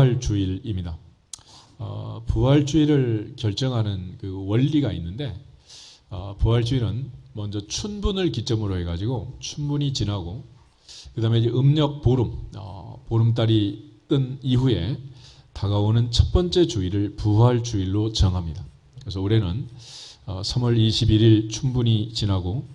부활주일입니다. 부활주일을 결정하는 그 원리가 있는데, 부활주일은 먼저 춘분을 기점으로 해가지고 춘분이 지나고 그 다음에 이제 음력 보름, 보름달이 뜬 이후에 다가오는 첫 번째 주일을 부활주일로 정합니다. 그래서 올해는 3월 21일 춘분이 지나고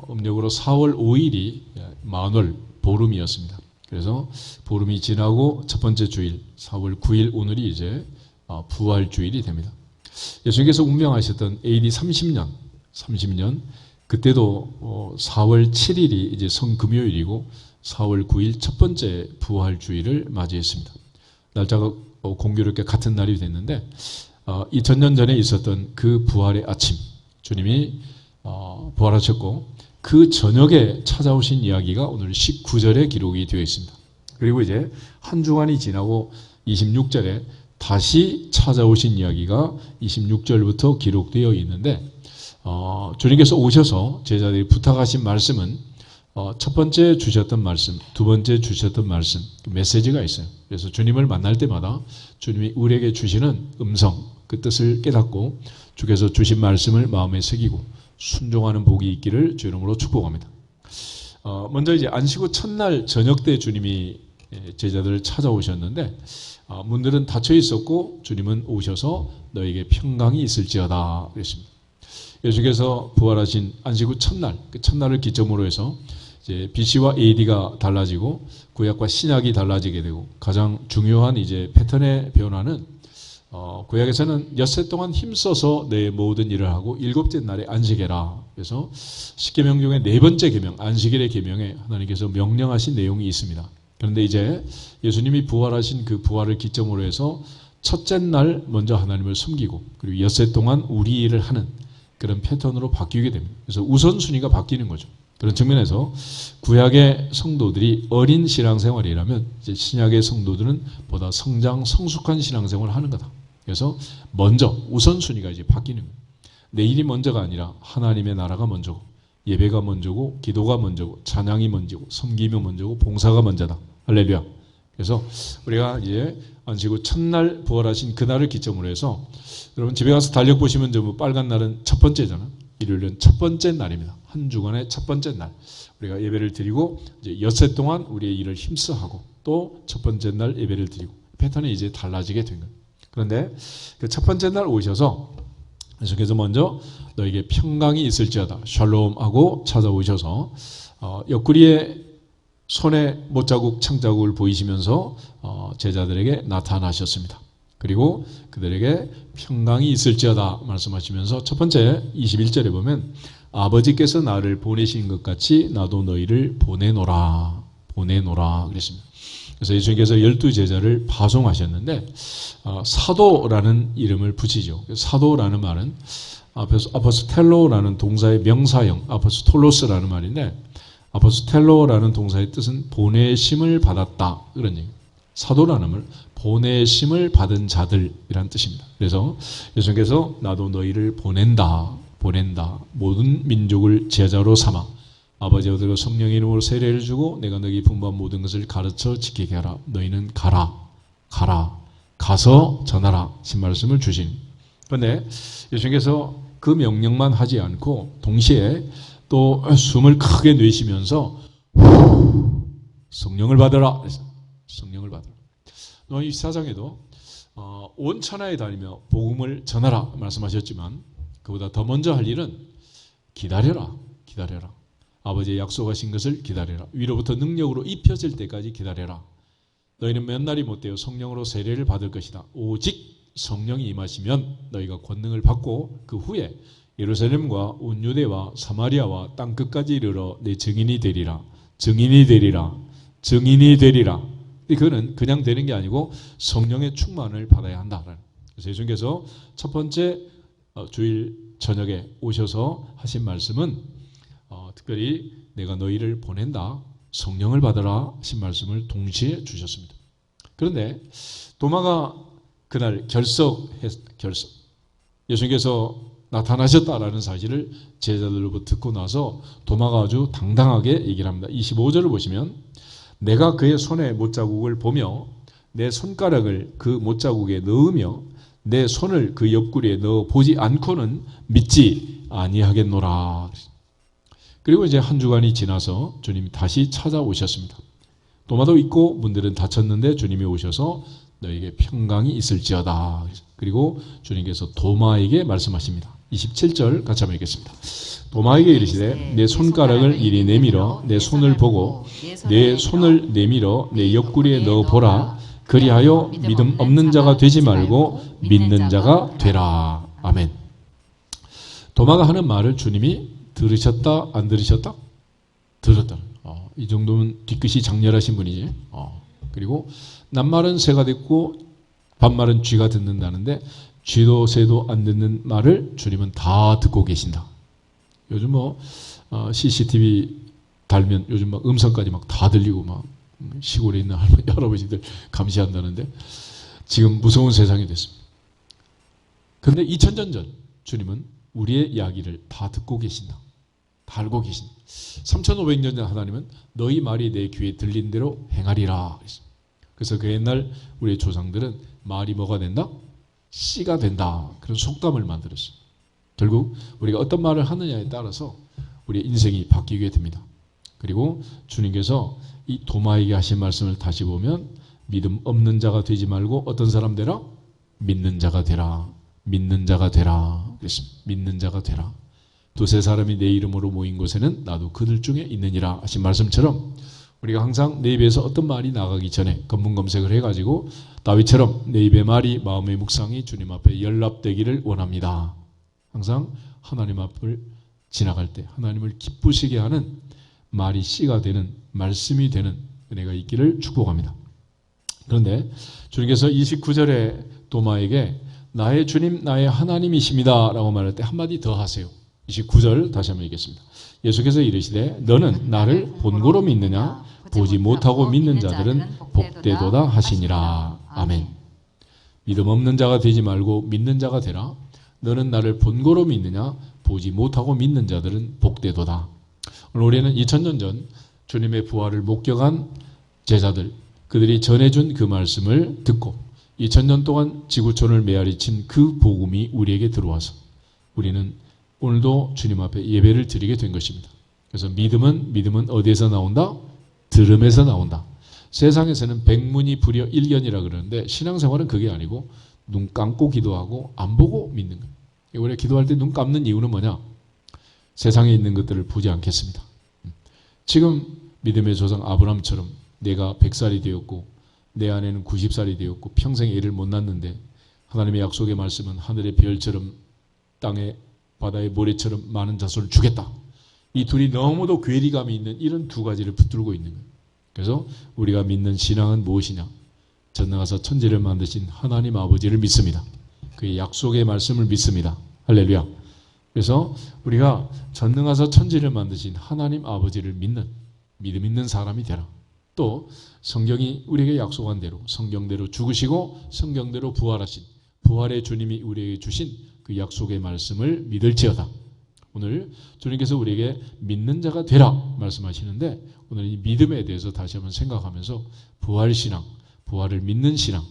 음력으로 4월 5일이 만월 보름이었습니다. 그래서 보름이 지나고 첫 번째 주일 4월 9일 오늘이 이제 부활주일이 됩니다. 예수님께서 운명하셨던 AD 30년 그때도 4월 7일이 이제 성금요일이고 4월 9일 첫 번째 부활주일을 맞이했습니다. 날짜가 공교롭게 같은 날이 됐는데 2000년 전에 있었던 그 부활의 아침, 주님이 부활하셨고 그 저녁에 찾아오신 이야기가 오늘 19절에 기록이 되어 있습니다. 그리고 이제 한 주간이 지나고 26절에 다시 찾아오신 이야기가 26절부터 기록되어 있는데, 주님께서 오셔서 제자들이 부탁하신 말씀은 첫 번째 주셨던 말씀, 두 번째 주셨던 말씀, 메시지가 있어요. 그래서 주님을 만날 때마다 주님이 우리에게 주시는 음성, 그 뜻을 깨닫고 주께서 주신 말씀을 마음에 새기고 순종하는 복이 있기를 주 이름으로 축복합니다. 먼저 이제 안식 후 첫날 저녁 때 주님이 제자들을 찾아오셨는데, 문들은 닫혀 있었고 주님은 오셔서 너에게 평강이 있을지어다 그랬습니다. 예수께서 부활하신 안식 후 첫날, 그 첫날을 기점으로 해서 이제 BC와 AD가 달라지고 구약과 신약이 달라지게 되고, 가장 중요한 이제 패턴의 변화는 구약에서는 엿새 동안 힘써서 내 모든 일을 하고 일곱째 날에 안식해라. 그래서 십계명 중에 네 번째 계명, 안식일의 계명에 하나님께서 명령하신 내용이 있습니다. 그런데 이제 예수님이 부활하신 그 부활을 기점으로 해서 첫째 날 먼저 하나님을 섬기고 그리고 엿새 동안 우리 일을 하는 그런 패턴으로 바뀌게 됩니다. 그래서 우선순위가 바뀌는 거죠. 그런 측면에서 구약의 성도들이 어린 신앙생활이라면 이제 신약의 성도들은 보다 성장, 성숙한 신앙생활을 하는 거다. 그래서 먼저 우선순위가 이제 바뀌는 거예요. 내 일이 먼저가 아니라 하나님의 나라가 먼저고, 예배가 먼저고, 기도가 먼저고, 찬양이 먼저고, 섬김이 먼저고, 봉사가 먼저다. 할렐루야. 그래서 우리가 이제 안식 후 첫날 부활하신 그날을 기점으로 해서, 여러분 집에 가서 달력 보시면 전부 빨간 날은 첫 번째잖아. 일요일은 첫 번째 날입니다. 한 주간의 첫 번째 날. 우리가 예배를 드리고 이제 엿새 동안 우리의 일을 힘써 하고 또 첫 번째 날 예배를 드리고, 패턴이 이제 달라지게 된 거예요. 그런데 그 첫 번째 날 오셔서 예수께서 먼저 너에게 평강이 있을지어다 샬롬하고 찾아오셔서 옆구리에 손에 못자국, 창자국을 보이시면서 제자들에게 나타나셨습니다. 그리고 그들에게 평강이 있을지어다 말씀하시면서 첫 번째 21절에 보면 아버지께서 나를 보내신 것 같이 나도 너희를 보내노라 그랬습니다. 그래서 예수님께서 12제자를 파송하셨는데 사도라는 이름을 붙이죠. 사도라는 말은 아포스텔로라는 동사의 명사형 아포스톨로스라는 말인데, 아포스텔로라는 동사의 뜻은 보내심을 받았다 그런 얘기예요. 사도라는 말 보내심을 받은 자들이란 뜻입니다. 그래서 예수님께서 나도 너희를 보낸다 모든 민족을 제자로 삼아 아버지와 들과 성령의 이름으로 세례를 주고 내가 너희 분부한 모든 것을 가르쳐 지키게 하라. 너희는 가서 전하라 신 말씀을 주신. 그런데 예수님께서 그 명령만 하지 않고 동시에 또 숨을 크게 내쉬면서 성령을 받으라. 성령을 받으라. 너희 24장에도 온 천하에 다니며 복음을 전하라 말씀하셨지만, 그보다 더 먼저 할 일은 기다려라. 아버지의 약속하신 것을 기다려라. 위로부터 능력으로 입혀질 때까지 기다려라. 너희는 몇 날이 못되어 성령으로 세례를 받을 것이다. 오직 성령이 임하시면 너희가 권능을 받고 그 후에 예루살렘과 온 유대와 사마리아와 땅끝까지 이르러 내 증인이 되리라. 그거는 그냥 되는 게 아니고 성령의 충만을 받아야 한다. 그래서 예수님께서 첫 번째 주일 저녁에 오셔서 하신 말씀은 특별히 내가 너희를 보낸다, 성령을 받아라 하신 말씀을 동시에 주셨습니다. 그런데 도마가 그날 결석. 예수님께서 나타나셨다라는 사실을 제자들로부터 듣고 나서 도마가 아주 당당하게 얘기를 합니다. 25절을 보시면 내가 그의 손에 못자국을 보며 내 손가락을 그 못자국에 넣으며 내 손을 그 옆구리에 넣어 보지 않고는 믿지 아니하겠노라. 그리고 이제 한 주간이 지나서 주님이 다시 찾아오셨습니다. 도마도 있고 문들은 닫혔는데 주님이 오셔서 너에게 평강이 있을지어다. 그리고 주님께서 도마에게 말씀하십니다. 27절 같이 한번 읽겠습니다. 도마에게 이르시되 내 손가락을 이리 내밀어 내 손을 보고 내 손을 내밀어 내 옆구리에 넣어 보라. 그리하여 믿음 없는 자가 되지 말고 믿는 자가 되라. 아멘. 도마가 하는 말을 주님이 들으셨다 안 들으셨다? 들었다. 이 정도면 뒤끝이 장렬하신 분이지. 그리고 낱말은 새가 듣고 반말은 쥐가 듣는다는데 쥐도 새도 안 듣는 말을 주님은 다 듣고 계신다. 요즘 CCTV 달면 요즘 막 음성까지 막 다 들리고 막 시골에 있는 할아버지들 감시한다는데 지금 무서운 세상이 됐습니다. 그런데 2000년 전 주님은 우리의 이야기를 다 듣고 계신다. 다 알고 계신다. 3500년 전 하나님은 너희 말이 내 귀에 들린 대로 행하리라. 그래서 그 옛날 우리의 조상들은 말이 뭐가 된다? 씨가 된다. 그런 속담을 만들었어요. 결국 우리가 어떤 말을 하느냐에 따라서 우리의 인생이 바뀌게 됩니다. 그리고 주님께서 이 도마에게 하신 말씀을 다시 보면 믿음 없는 자가 되지 말고 어떤 사람 되라? 믿는 자가 되라. 믿는 자가 되라. 그랬습니다. 믿는 자가 되라. 두세 사람이 내 이름으로 모인 곳에는 나도 그들 중에 있느니라 하신 말씀처럼 우리가 항상 내 입에서 어떤 말이 나가기 전에 검문 검색을 해가지고 다윗처럼 내 입의 말이 마음의 묵상이 주님 앞에 연락되기를 원합니다. 항상 하나님 앞을 지나갈 때 하나님을 기쁘시게 하는 말이 씨가 되는 말씀이 되는 은혜가 있기를 축복합니다. 그런데 주님께서 29절에 도마에게 나의 주님 나의 하나님이십니다 라고 말할 때 한마디 더 하세요. 29절 다시 한번 읽겠습니다. 예수께서 이르시되 너는 나를 본고로 믿느냐 보지 못하고 믿는 자들은 복되도다 하시니라. 아멘. 믿음 없는 자가 되지 말고 믿는 자가 되라. 너는 나를 본고로 믿느냐 보지 못하고 믿는 자들은 복되도다. 오늘 우리는 2000년 전 주님의 부활을 목격한 제자들 그들이 전해준 그 말씀을 듣고 2000년 동안 지구촌을 메아리친 그 복음이 우리에게 들어와서 우리는 오늘도 주님 앞에 예배를 드리게 된 것입니다. 그래서 믿음은 어디에서 나온다? 들음에서 나온다. 세상에서는 백문이 불여 일견이라 그러는데 신앙생활은 그게 아니고 눈 감고 기도하고 안 보고 믿는 거예요. 우리가 기도할 때 눈 감는 이유는 뭐냐? 세상에 있는 것들을 보지 않겠습니다. 지금 믿음의 조상 아브라함처럼 내가 100살이 되었고 내 아내는 90살이 되었고 평생 애를 못 낳는데 하나님의 약속의 말씀은 하늘의 별처럼 땅의 바다의 모래처럼 많은 자손을 주겠다. 이 둘이 너무도 괴리감이 있는 이런 두 가지를 붙들고 있는 거예요. 그래서 우리가 믿는 신앙은 무엇이냐? 전능하사 천지를 만드신 하나님 아버지를 믿습니다. 그의 약속의 말씀을 믿습니다. 할렐루야. 그래서 우리가 전능하사 천지를 만드신 하나님 아버지를 믿는 믿음 있는 사람이 되라. 또 성경이 우리에게 약속한 대로 성경대로 죽으시고 성경대로 부활하신 부활의 주님이 우리에게 주신 그 약속의 말씀을 믿을지어다. 오늘 주님께서 우리에게 믿는 자가 되라 말씀하시는데 오늘 이 믿음에 대해서 다시 한번 생각하면서 부활신앙, 부활을 믿는 신앙,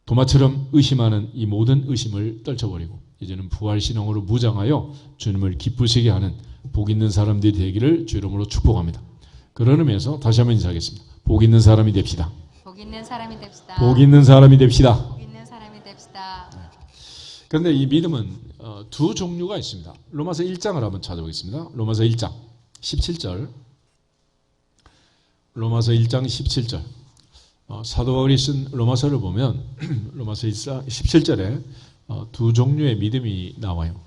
도마처럼 의심하는 이 모든 의심을 떨쳐버리고 이제는 부활신앙으로 무장하여 주님을 기쁘시게 하는 복 있는 사람들이 되기를 주 이름으로 축복합니다. 그런 의미에서 다시 한번 인사하겠습니다. 복 있는 사람이 됩시다. 복 있는 사람이 됩시다. 복 있는 사람이 됩시다. 복 있는 사람이 됩시다. 그런데 이 믿음은 두 종류가 있습니다. 로마서 1장을 한번 찾아보겠습니다. 로마서 1장 17절. 로마서 1장 17절. 사도 바울이 쓴 로마서를 보면 로마서 1장 17절에 두 종류의 믿음이 나와요.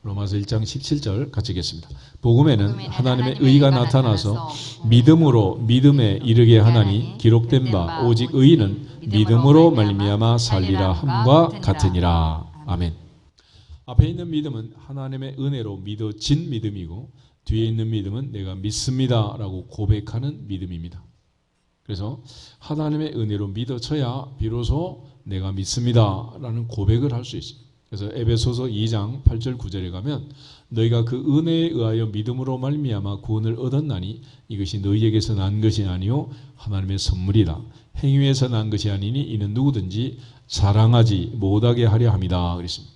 로마서 1장 17절 같이 읽겠습니다. 복음에는 하나님의 의가 나타나서 믿음으로 믿음에 이르게 하나니 기록된 바 오직 의인은 믿음으로 말미암아 살리라 함과 같으니라. 아멘. 앞에 있는 믿음은 하나님의 은혜로 믿어진 믿음이고 뒤에 있는 믿음은 내가 믿습니다 라고 고백하는 믿음입니다. 그래서 하나님의 은혜로 믿어져야 비로소 내가 믿습니다 라는 고백을 할 수 있습니다. 그래서 에베소서 2장 8절 9절에 가면 너희가 그 은혜에 의하여 믿음으로 말미암아 구원을 얻었나니 이것이 너희에게서 난 것이 아니요 하나님의 선물이라. 행위에서 난 것이 아니니 이는 누구든지 자랑하지 못하게 하려 함이다 그랬습니다.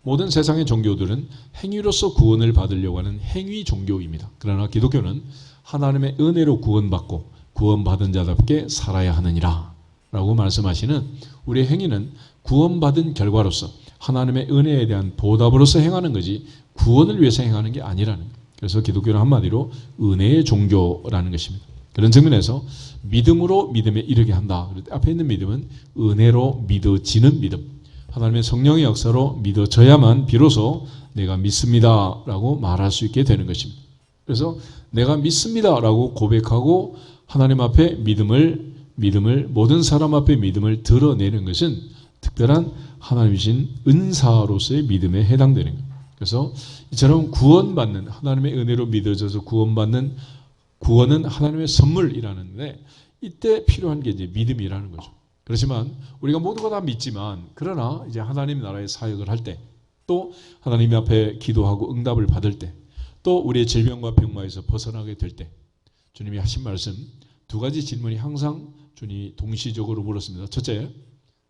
모든 세상의 종교들은 행위로서 구원을 받으려고 하는 행위 종교입니다. 그러나 기독교는 하나님의 은혜로 구원받고 구원받은 자답게 살아야 하느니라 라고 말씀하시는 우리의 행위는 구원받은 결과로서 하나님의 은혜에 대한 보답으로서 행하는 거지 구원을 위해서 행하는 게 아니라는 거예요. 그래서 기독교는 한마디로 은혜의 종교라는 것입니다. 그런 측면에서 믿음으로 믿음에 이르게 한다. 앞에 있는 믿음은 은혜로 믿어지는 믿음. 하나님의 성령의 역사로 믿어져야만 비로소 내가 믿습니다 라고 말할 수 있게 되는 것입니다. 그래서 내가 믿습니다 라고 고백하고 하나님 앞에 믿음을 모든 사람 앞에 믿음을 드러내는 것은 특별한 하나님이신 은사로서의 믿음에 해당되는 거예요. 그래서 이처럼 구원받는 하나님의 은혜로 믿어져서 구원받는 구원은 하나님의 선물이라는데 이때 필요한 게 이제 믿음이라는 거죠. 그렇지만 우리가 모두가 다 믿지만 그러나 이제 하나님 나라의 사역을 할 때 또 하나님 앞에 기도하고 응답을 받을 때 또 우리의 질병과 병마에서 벗어나게 될 때 주님이 하신 말씀 두 가지 질문이 항상 주님이 동시적으로 물었습니다. 첫째,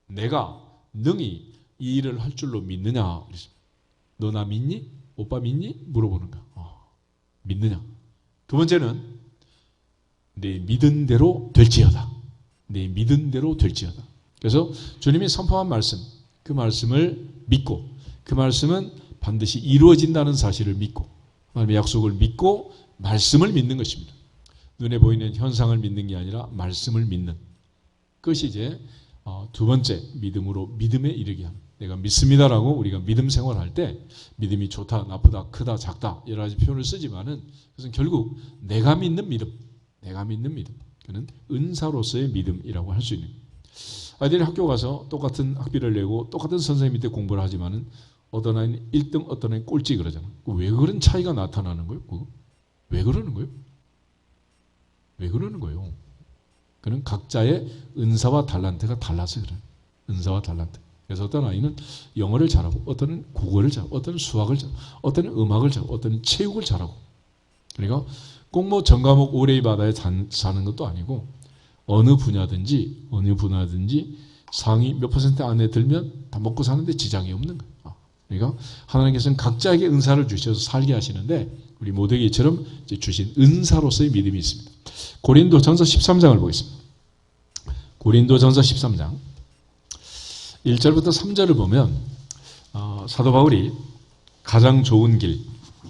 내가 능히 이 일을 할 줄로 믿느냐? 너 나 믿니? 오빠 믿니? 물어보는 거야. 믿느냐? 두 번째는 내 믿은 대로 될지어다. 내 믿은 대로 될지어다. 그래서 주님이 선포한 말씀, 그 말씀을 믿고 그 말씀은 반드시 이루어진다는 사실을 믿고 하나님의 약속을 믿고 말씀을 믿는 것입니다. 눈에 보이는 현상을 믿는 게 아니라 말씀을 믿는 그것이 이제 두 번째 믿음으로 믿음에 이르게 하는 내가 믿습니다라고 우리가 믿음 생활할 때 믿음이 좋다, 나쁘다, 크다, 작다 여러 가지 표현을 쓰지만은 그것은 결국 내가 믿는 믿음 그는 은사로서의 믿음이라고 할 수 있는 거예요. 아이들이 학교 가서 똑같은 학비를 내고 똑같은 선생님 밑에 공부를 하지만은 어떤 아이는 1등 어떤 아이는 꼴찌 그러잖아. 왜 그런 차이가 나타나는 거예요? 왜 그러는 거예요? 왜 그러는 거예요? 그는 각자의 은사와 달란트가 달라서 그래요. 은사와 달란트. 그래서 어떤 아이는 영어를 잘하고 어떤 은 국어를 잘하고 어떤 은 수학을 잘하고 어떤 은 음악을 잘하고 어떤 은 체육을 잘하고 그러니까 꼭 뭐 전과목 오레이 바다에 사는 것도 아니고 어느 분야든지 상위 몇 % 안에 들면 다 먹고 사는데 지장이 없는 거예요. 그러니까 하나님께서는 각자에게 은사를 주셔서 살게 하시는데 우리 모두에게 이처럼 주신 은사로서의 믿음이 있습니다. 고린도전서 13장을 보겠습니다. 고린도전서 13장 1절부터 3절을 보면 사도 바울이 가장 좋은 길,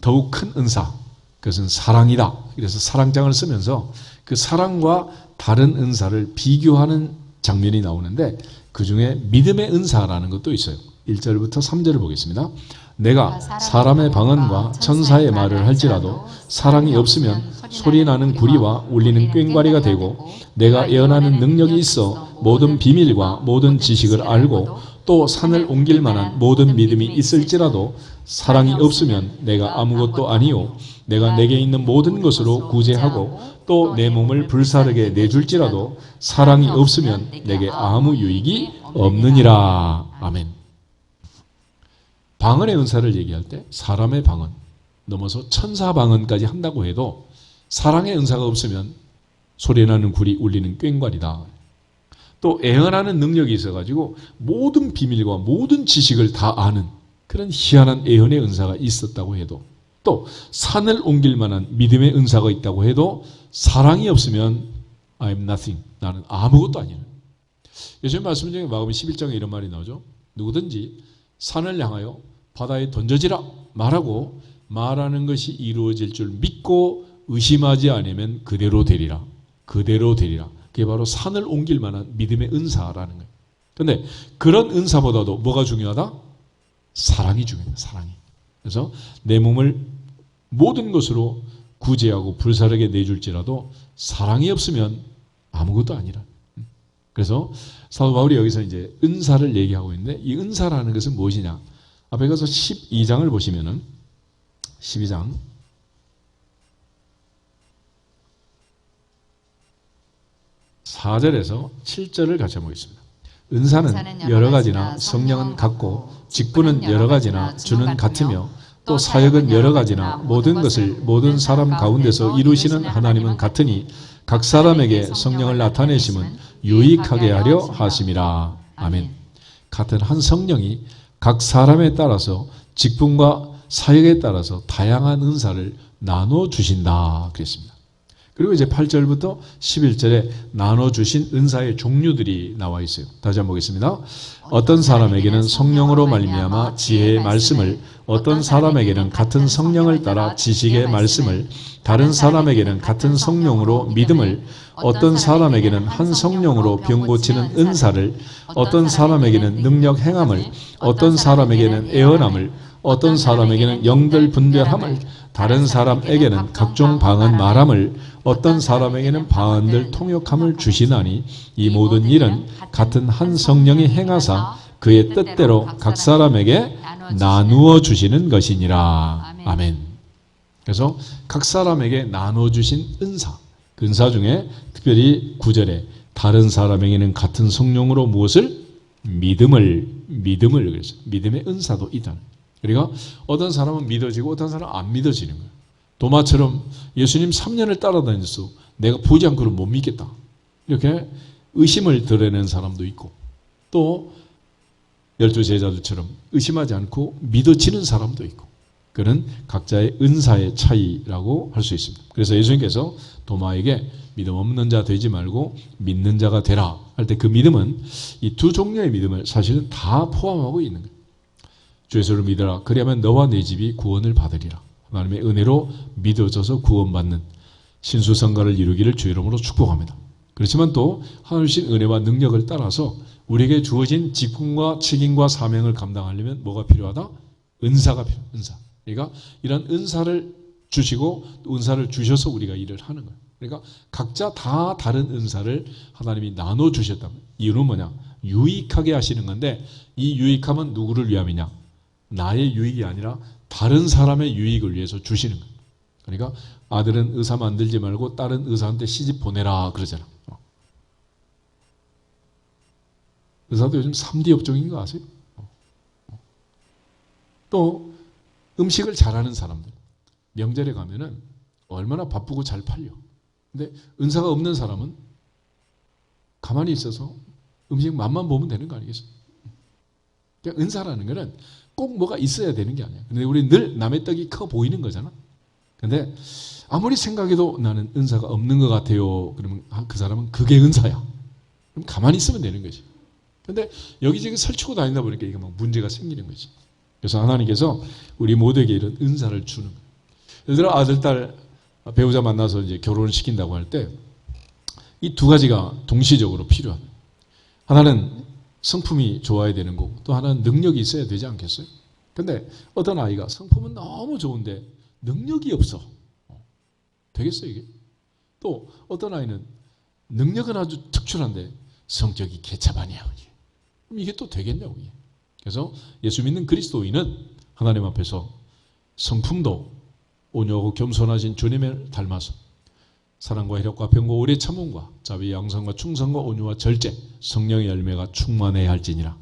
더욱 큰 은사, 그것은 사랑이다. 그래서 사랑장을 쓰면서 그 사랑과 다른 은사를 비교하는 장면이 나오는데 그 중에 믿음의 은사라는 것도 있어요. 1절부터 3절을 보겠습니다. 내가 사람의 방언과 천사의 말을 할지라도 사랑이 없으면 소리나는 구리와 울리는 꽹과리가 되고 내가 예언하는 능력이 있어 모든 비밀과 모든 지식을 알고 또 산을 옮길 만한 모든 믿음이 있을지라도 사랑이 없으면 내가 아무것도 아니요 내가 내게 있는 모든 것으로 구제하고 또 내 몸을 불사르게 내줄지라도 사랑이 없으면 내게 아무 유익이 없느니라. 아멘. 방언의 은사를 얘기할 때 사람의 방언 넘어서 천사 방언까지 한다고 해도 사랑의 은사가 없으면 소리나는 구리 울리는 꽹과리다. 또 예언하는 능력이 있어가지고 모든 비밀과 모든 지식을 다 아는 그런 희한한 예언의 은사가 있었다고 해도 또 산을 옮길 만한 믿음의 은사가 있다고 해도 사랑이 없으면 I am nothing. 나는 아무것도 아니야. 예수님 말씀 중에 마가복음 11장에 이런 말이 나오죠. 누구든지 산을 향하여 바다에 던져지라 말하고 말하는 것이 이루어질 줄 믿고 의심하지 않으면 그대로 되리라. 그대로 되리라. 그게 바로 산을 옮길 만한 믿음의 은사라는 거예요. 그런데 그런 은사보다도 뭐가 중요하다? 사랑이 중요해요. 사랑이. 그래서 내 몸을 모든 것으로 구제하고 불사르게 내줄지라도 사랑이 없으면 아무것도 아니라. 그래서 사도 바울이 여기서 이제 은사를 얘기하고 있는데 이 은사라는 것은 무엇이냐? 앞에 가서 12장을 보시면은 12장 4절에서 7절을 같이 한번 보겠습니다. 은사는 여러 가지나 성령은 같고 직분은 여러 가지나 주는 같으며 또 사역은 여러 가지나 모든 것을 모든 사람 가운데서 이루시는 하나님은 같으니 각 사람에게 성령을 나타내심은 유익하게 하려 하심이라. 아멘. 같은 한 성령이 각 사람에 따라서 직분과 사역에 따라서 다양한 은사를 나눠 주신다 그랬습니다. 그리고 이제 8절부터 11절에 나눠주신 은사의 종류들이 나와 있어요. 다시 한번 보겠습니다. 어떤 사람에게는 성령으로 말미암아 지혜의 말씀을, 어떤 사람에게는 같은 성령을 따라 지식의 말씀을, 다른 사람에게는 같은 성령으로 믿음을, 어떤 사람에게는 한 성령으로 병 고치는 은사를, 어떤 사람에게는 능력 행함을, 어떤 사람에게는 애언함을, 어떤 사람에게는 영들 분별함을, 다른 사람에게는 각종 방언 말함을, 어떤 사람에게는 방언들 통역함을 주시나니 이 모든 일은 같은 한 성령이 행하사 그의 뜻대로 각 사람에게 나누어 주시는 것이니라. 아멘. 그래서 각 사람에게 나누어 주신 은사, 그 은사 중에 특별히 9절에 다른 사람에게는 같은 성령으로 무엇을? 믿음을 그래서 믿음의 은사도 있다. 그러니까 어떤 사람은 믿어지고 어떤 사람은 안 믿어지는 거예요. 도마처럼 예수님 3년을 따라다녔어. 내가 보지 않고는 못 믿겠다. 이렇게 의심을 드러내는 사람도 있고 또 12제자들처럼 의심하지 않고 믿어지는 사람도 있고 그는 각자의 은사의 차이라고 할 수 있습니다. 그래서 예수님께서 도마에게 믿음 없는 자 되지 말고 믿는 자가 되라 할 때 그 믿음은 이 두 종류의 믿음을 사실은 다 포함하고 있는 거예요. 주 예수를 믿어라. 그리하면 너와 네 집이 구원을 받으리라. 하나님의 은혜로 믿어져서 구원받는 신수성가를 이루기를 주 이름으로 축복합니다. 그렇지만 또 하나님 주신 은혜와 능력을 따라서 우리에게 주어진 직분과 책임과 사명을 감당하려면 뭐가 필요하다? 은사가 필요하다. 은사. 그러니까 이런 은사를 주시고 은사를 주셔서 우리가 일을 하는 거예요. 그러니까 각자 다 다른 은사를 하나님이 나눠 주셨다면 이유는 뭐냐? 유익하게 하시는 건데 이 유익함은 누구를 위함이냐? 나의 유익이 아니라 다른 사람의 유익을 위해서 주시는 거예요. 그러니까 아들은 의사 만들지 말고 딸은 의사한테 시집 보내라 그러잖아. 의사도 요즘 3D 업종인 거 아세요? 또 음식을 잘하는 사람들 명절에 가면은 얼마나 바쁘고 잘 팔려. 근데 은사가 없는 사람은 가만히 있어서 음식 맛만 보면 되는 거 아니겠어요? 그러니까 은사라는 거는 꼭 뭐가 있어야 되는 게 아니야. 근데 우리 늘 남의 떡이 커 보이는 거잖아. 근데 아무리 생각해도 나는 은사가 없는 것 같아요. 그러면 그 사람은 그게 은사야. 그럼 가만히 있으면 되는 거지. 근데 여기저기 설치고 다니다 보니까 이게 막 문제가 생기는 거지. 그래서 하나님께서 우리 모두에게 이런 은사를 주는 거예요. 예를 들어 아들, 딸, 배우자 만나서 이제 결혼을 시킨다고 할 때 이 두 가지가 동시적으로 필요하다. 하나는 성품이 좋아야 되는 거고 또 하나는 능력이 있어야 되지 않겠어요? 근데 어떤 아이가 성품은 너무 좋은데 능력이 없어. 되겠어요 이게? 또 어떤 아이는 능력은 아주 특출한데 성격이 개차반이야. 그럼 이게 또 되겠냐고. 이게. 그래서 예수 믿는 그리스도인은 하나님 앞에서 성품도 온유하고 겸손하신 주님을 닮아서 사랑과 희락과 평과 오래 참음과 자비 양선과 충성과 온유와 절제 성령의 열매가 충만해야 할지니라.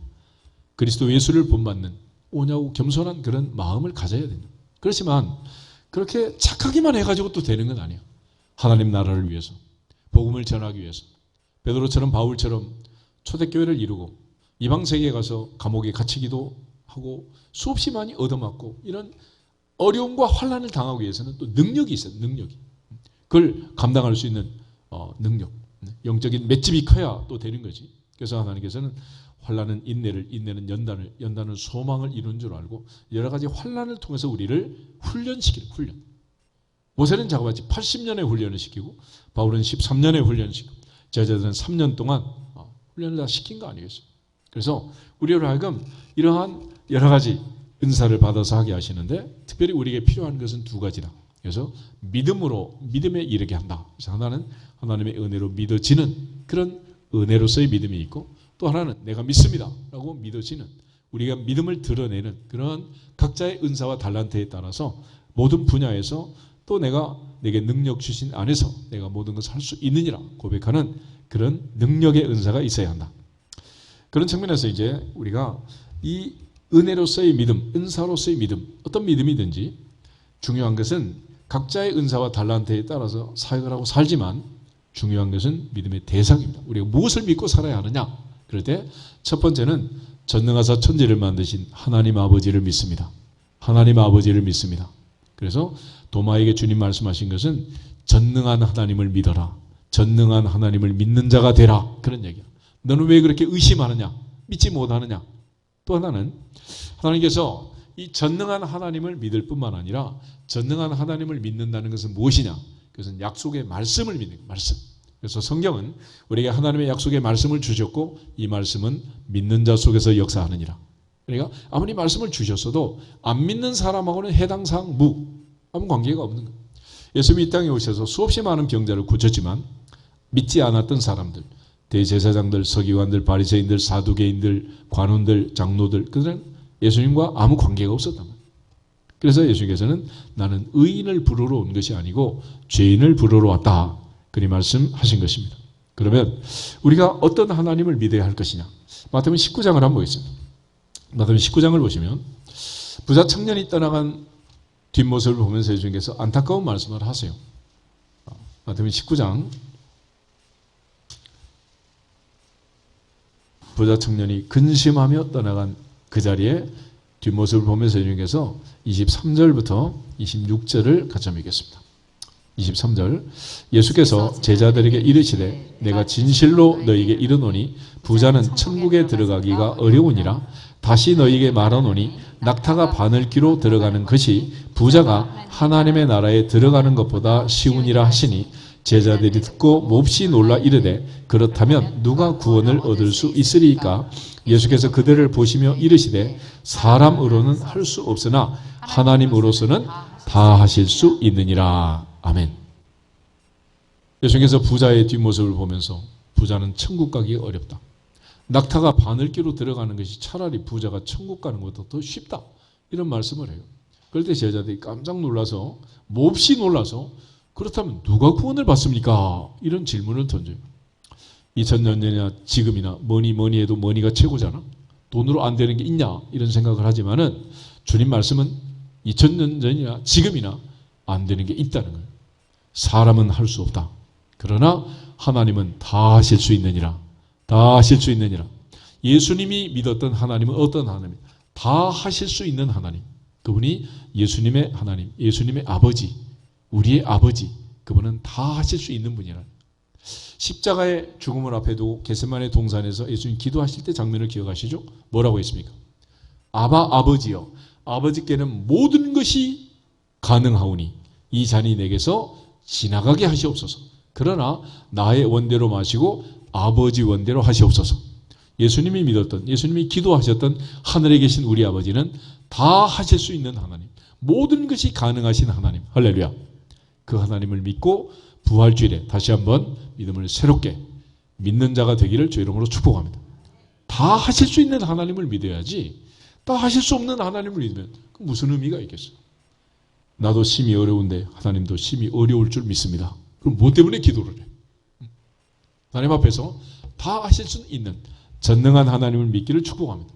그리스도 예수를 본받는 온유하고 겸손한 그런 마음을 가져야 된다. 그렇지만 그렇게 착하기만 해가지고 또 되는 건 아니에요. 하나님 나라를 위해서 복음을 전하기 위해서 베드로처럼 바울처럼 초대교회를 이루고 이방세계에 가서 감옥에 갇히기도 하고 수없이 많이 얻어맞고 이런 어려움과 환난을 당하기 위해서는 또 능력이 있어요. 능력이. 그걸 감당할 수 있는 능력, 영적인 맷집이 커야 또 되는 거지. 그래서 하나님께서는 환난은 인내를, 인내는 연단을, 연단은 소망을 이루는 줄 알고 여러 가지 환난을 통해서 우리를 훈련시키는 훈련. 모세는 자그마치 80년의 훈련을 시키고 바울은 13년의 훈련을 시키고 제자들은 3년 동안 훈련을 다 시킨 거 아니겠어요? 그래서 우리로 하여금 이러한 여러 가지 은사를 받아서 하게 하시는데 특별히 우리에게 필요한 것은 두 가지다. 그래서 믿음에 이르게 한다. 그래서 하나는 하나님의 은혜로 믿어지는 그런 은혜로서의 믿음이 있고 또 하나는 내가 믿습니다 라고 믿어지는 우리가 믿음을 드러내는 그런 각자의 은사와 달란트에 따라서 모든 분야에서 또 내게 능력 주신 안에서 내가 모든 것을 할 수 있느니라 고백하는 그런 능력의 은사가 있어야 한다. 그런 측면에서 이제 우리가 이 은혜로서의 믿음, 은사로서의 믿음, 어떤 믿음이든지 중요한 것은 각자의 은사와 달란트에 따라서 사역을 하고 살지만 중요한 것은 믿음의 대상입니다. 우리가 무엇을 믿고 살아야 하느냐? 그럴 때 첫 번째는 전능하사 천지를 만드신 하나님 아버지를 믿습니다. 하나님 아버지를 믿습니다. 그래서 도마에게 주님 말씀하신 것은 전능한 하나님을 믿어라. 전능한 하나님을 믿는 자가 되라. 그런 얘기야. 너는 왜 그렇게 의심하느냐? 믿지 못하느냐? 또 하나는 하나님께서 이 전능한 하나님을 믿을 뿐만 아니라 전능한 하나님을 믿는다는 것은 무엇이냐? 그것은 약속의 말씀을 믿는 거예요. 말씀. 그래서 성경은 우리에게 하나님의 약속의 말씀을 주셨고 이 말씀은 믿는 자 속에서 역사하느니라. 그러니까 아무리 말씀을 주셨어도 안 믿는 사람하고는 해당 사항 아무 관계가 없는 거예요. 예수님이 이 땅에 오셔서 수없이 많은 병자를 고쳤지만 믿지 않았던 사람들, 대제사장들, 서기관들, 바리새인들, 사두개인들, 관원들, 장로들, 그들은 예수님과 아무 관계가 없었단 말이에요. 그래서 예수님께서는 나는 의인을 부르러 온 것이 아니고 죄인을 부르러 왔다. 그리 말씀하신 것입니다. 그러면 우리가 어떤 하나님을 믿어야 할 것이냐? 마태복음 19장을 한번 보겠습니다. 마태복음 19장을 보시면 부자 청년이 떠나간 뒷모습을 보면서 예수님께서 안타까운 말씀을 하세요. 마태복음 19장 부자 청년이 근심하며 떠나간 그 자리에 뒷모습을 보면서 예수님께서 23절부터 26절을 같이 한번 읽겠습니다. 23절 예수께서 제자들에게 이르시되 내가 진실로 너희에게 이르노니 부자는 천국에 들어가기가 어려우니라. 다시 너희에게 말하노니 낙타가 바늘기로 들어가는 것이 부자가 하나님의 나라에 들어가는 것보다 쉬우니라 하시니 제자들이 듣고 몹시 놀라 이르되 그렇다면 누가 구원을 얻을 수 있으리까? 예수께서 그들을 보시며 이르시되 사람으로는 할 수 없으나 하나님으로서는 다 하실 수 있느니라. 아멘. 예수님께서 부자의 뒷모습을 보면서 부자는 천국 가기가 어렵다. 낙타가 바늘기로 들어가는 것이 차라리 부자가 천국 가는 것보다 더 쉽다. 이런 말씀을 해요. 그럴 때 제자들이 깜짝 놀라서 몹시 놀라서 그렇다면 누가 구원을 받습니까? 이런 질문을 던져요. 2000년 전이나 지금이나 뭐니 해도 머니가 최고잖아. 돈으로 안 되는 게 있냐? 이런 생각을 하지만은 주님 말씀은 2000년 전이나 지금이나 안 되는 게 있다는 거예요. 사람은 할 수 없다. 그러나 하나님은 다 하실 수 있느니라. 다 하실 수 있느니라. 예수님이 믿었던 하나님은 어떤 하나님? 다 하실 수 있는 하나님. 그분이 예수님의 하나님, 예수님의 아버지, 우리의 아버지. 그분은 다 하실 수 있는 분이라. 십자가의 죽음을 앞에 두고 겟세마네 동산에서 예수님 기도하실 때 장면을 기억하시죠? 뭐라고 했습니까? 아바 아버지여, 아버지께는 모든 것이 가능하오니 이 잔이 내게서 지나가게 하시옵소서. 그러나 나의 원대로 마시고 아버지 원대로 하시옵소서. 예수님이 믿었던, 예수님이 기도하셨던 하늘에 계신 우리 아버지는 다 하실 수 있는 하나님, 모든 것이 가능하신 하나님. 할렐루야. 그 하나님을 믿고 부활주일에 다시 한번 믿음을 새롭게 믿는 자가 되기를 주 이름으로 축복합니다. 다 하실 수 있는 하나님을 믿어야지 다 하실 수 없는 하나님을 믿으면 무슨 의미가 있겠어요? 나도 심히 어려운데 하나님도 심히 어려울 줄 믿습니다. 그럼 뭐 때문에 기도를 해? 하나님 앞에서 다 하실 수 있는 전능한 하나님을 믿기를 축복합니다.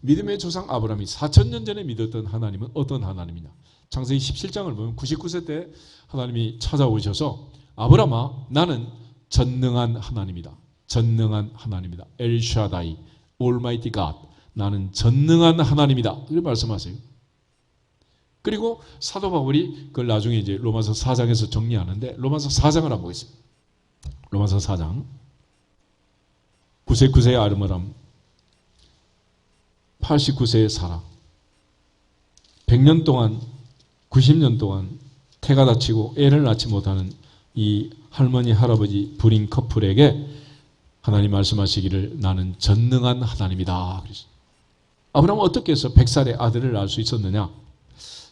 믿음의 조상 아브라함이 4000년 전에 믿었던 하나님은 어떤 하나님이냐? 창세기 17장을 보면 99세 때 하나님이 찾아오셔서 아브라함아 나는 전능한 하나님이다. 전능한 하나님이다. 엘샤다이, Almighty God. 나는 전능한 하나님이다. 이렇게 말씀하세요. 그리고 사도 바울이 그걸 나중에 이제 로마서 4장에서 정리하는데 로마서 4장을 한번 보겠습니다. 로마서 4장 99세의 아르므람 89세의 사라 100년 동안 90년 동안 태가 다치고 애를 낳지 못하는 이 할머니 할아버지 불임 커플에게 하나님 말씀하시기를 나는 전능한 하나님이다. 그랬어요. 아브라함은 어떻게 해서 100살의 아들을 낳을 수 있었느냐?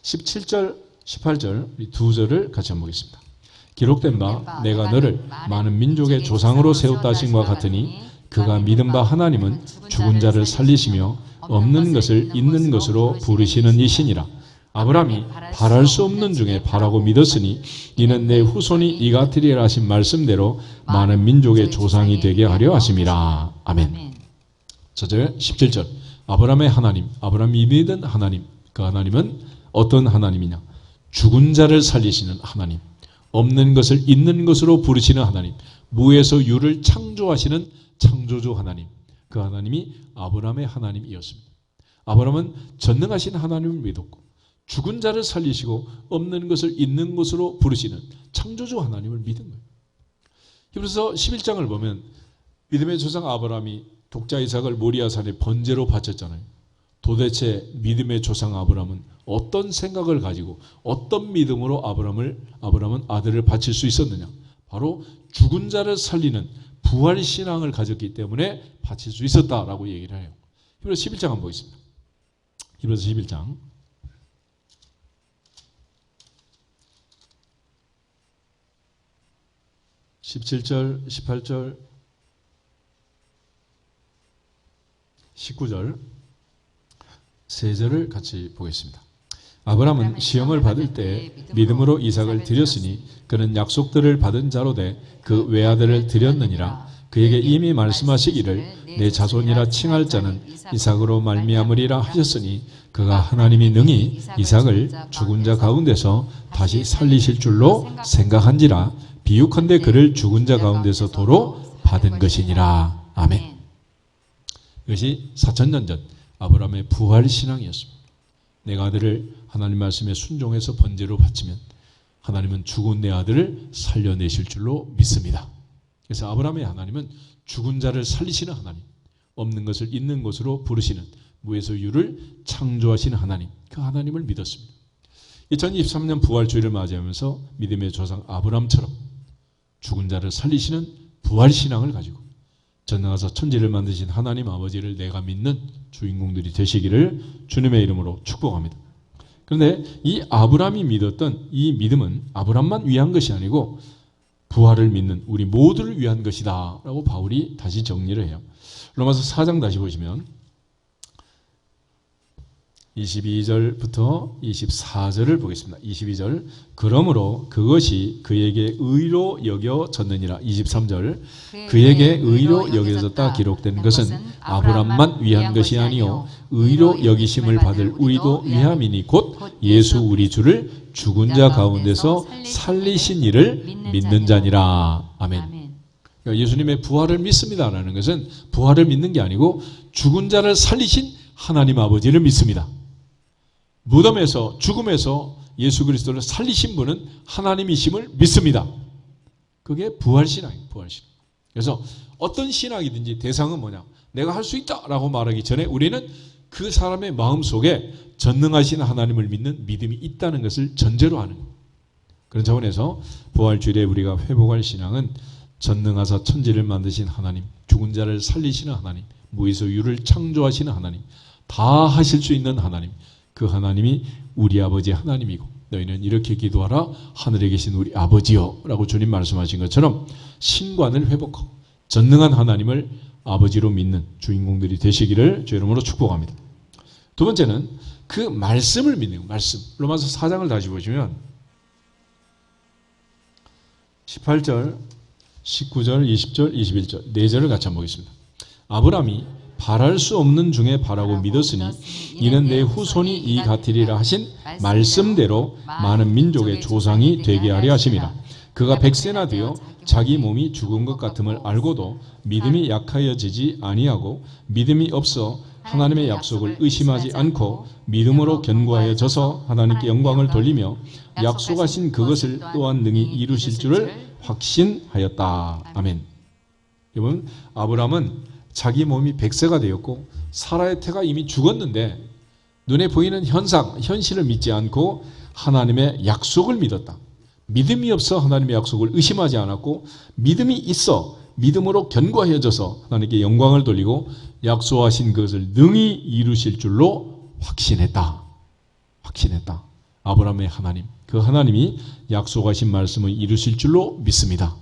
17절 18절 이 두 절을 같이 한번 보겠습니다. 기록된 바 내가 너를 많은 민족의 조상으로 세웠다 하신과 같으니 그가 믿은 바 하나님은 죽은 자를 살리시며 없는 것을 있는 것으로 부르시는 이시니라. 아브라함이 바랄 수 없는 중에 바라고 믿었으니 이는 내 후손이 이가 되리라 하신 말씀대로 많은 민족의 조상이 되게 하려 하심이라. 아멘. 저절 17절 아브라함의 하나님, 아브라함이 믿은 하나님, 그 하나님은 어떤 하나님이냐? 죽은 자를 살리시는 하나님, 없는 것을 있는 것으로 부르시는 하나님, 무에서 유를 창조하시는 창조주 하나님, 그 하나님이 아브라함의 하나님이었습니다. 아브라함은 전능하신 하나님을 믿었고 죽은 자를 살리시고 없는 것을 있는 것으로 부르시는 창조주 하나님을 믿은 거예요. 히브리서 11장을 보면 믿음의 조상 아브라함이 독자 이삭을 모리아산에 번제로 바쳤잖아요. 도대체 믿음의 조상 아브라함은 어떤 생각을 가지고 어떤 믿음으로 아브라함은 아들을 바칠 수 있었느냐? 바로 죽은 자를 살리는 부활 신앙을 가졌기 때문에 바칠 수 있었다라고 얘기를 해요. 히브리서 11장 한번 보겠습니다. 히브리서 11장 17절, 18절, 19절 세 절을 같이 보겠습니다. 아브라함은 시험을 받을 때 믿음으로 이삭을 드렸으니 그는 약속들을 받은 자로 돼 그 외아들을 드렸느니라. 그에게 이미 말씀하시기를 내 자손이라 칭할 자는 이삭으로 말미암으리라 하셨으니 그가 하나님이 능히 이삭을 죽은 자 가운데서 다시 살리실 줄로 생각한지라. 비유컨대 그를 죽은 자 가운데서 도로 받은 것이니라. 아멘. 이것이 4,000년 전 아브라함의 부활 신앙이었습니다. 내가 아들을 하나님 말씀에 순종해서 번제로 바치면 하나님은 죽은 내 아들을 살려내실 줄로 믿습니다. 그래서 아브라함의 하나님은 죽은 자를 살리시는 하나님, 없는 것을 있는 것으로 부르시는 무에서 유를 창조하시는 하나님, 그 하나님을 믿었습니다. 2023년 부활주의를 맞이하면서 믿음의 조상 아브라함처럼 죽은 자를 살리시는 부활 신앙을 가지고 전능하사 천지를 만드신 하나님 아버지를 내가 믿는 주인공들이 되시기를 주님의 이름으로 축복합니다. 그런데 이 아브라함이 믿었던 이 믿음은 아브라함만 위한 것이 아니고 부활을 믿는 우리 모두를 위한 것이다 라고 바울이 다시 정리를 해요. 로마서 4장 다시 보시면 22절부터 24절을 보겠습니다. 22절 그러므로 그것이 그에게 의로 여겨졌느니라. 23절 그에게 의로 여겨졌다 기록된 것은 아브람만 위한 것이 아니요 의로 여기심을 받을 우리도 위함이니 곧 예수 우리 주를 죽은 자 가운데서 살리신 이를 믿는 자니라. 아멘. 그러니까 예수님의 부활을 믿습니다라는 것은 부활을 믿는 게 아니고 죽은 자를 살리신 하나님 아버지를 믿습니다. 무덤에서 죽음에서 예수 그리스도를 살리신 분은 하나님이심을 믿습니다. 그게 부활신앙이에요. 부활신앙. 그래서 어떤 신앙이든지 대상은 뭐냐? 내가 할 수 있다라고 말하기 전에 우리는 그 사람의 마음속에 전능하신 하나님을 믿는 믿음이 있다는 것을 전제로 하는 거예요. 그런 차원에서 부활주일에 우리가 회복할 신앙은 전능하사 천지를 만드신 하나님, 죽은 자를 살리시는 하나님, 무에서 유를 창조하시는 하나님, 다 하실 수 있는 하나님, 그 하나님이 우리 아버지 하나님이고 너희는 이렇게 기도하라 하늘에 계신 우리 아버지여 라고 주님 말씀하신 것처럼 신관을 회복하고 전능한 하나님을 아버지로 믿는 주인공들이 되시기를 주 이름으로 축복합니다. 두 번째는 그 말씀을 믿는 거예요. 말씀. 로마서 4장을 다시 보시면 18절, 19절, 20절, 21절 4절을 같이 한번 보겠습니다. 아브라함이 바랄 수 없는 중에 바라고 믿었으니 이는 내 후손이 이 같으리라 하신 말씀대로 많은 민족의 조상이 되게 하려 하심이라. 그가 100세나 되어 자기 몸이 죽은 것 같음을 알고도 믿음이 약하여지지 아니하고 믿음이 없어 하나님의 약속을 의심하지 않고 믿음으로 견고하여져서 하나님께 영광을 돌리며 약속하신 그것을 또한 능히 이루실 줄을 확신하였다. 아멘. 여러분, 아브라함은 자기 몸이 100세가 되었고 사라의 태가 이미 죽었는데 눈에 보이는 현실을 믿지 않고 하나님의 약속을 믿었다. 믿음이 없어 하나님의 약속을 의심하지 않았고 믿음이 있어 믿음으로 견고해져서 하나님께 영광을 돌리고 약속하신 것을 능히 이루실 줄로 확신했다. 확신했다. 아브라함의 하나님, 그 하나님이 약속하신 말씀을 이루실 줄로 믿습니다.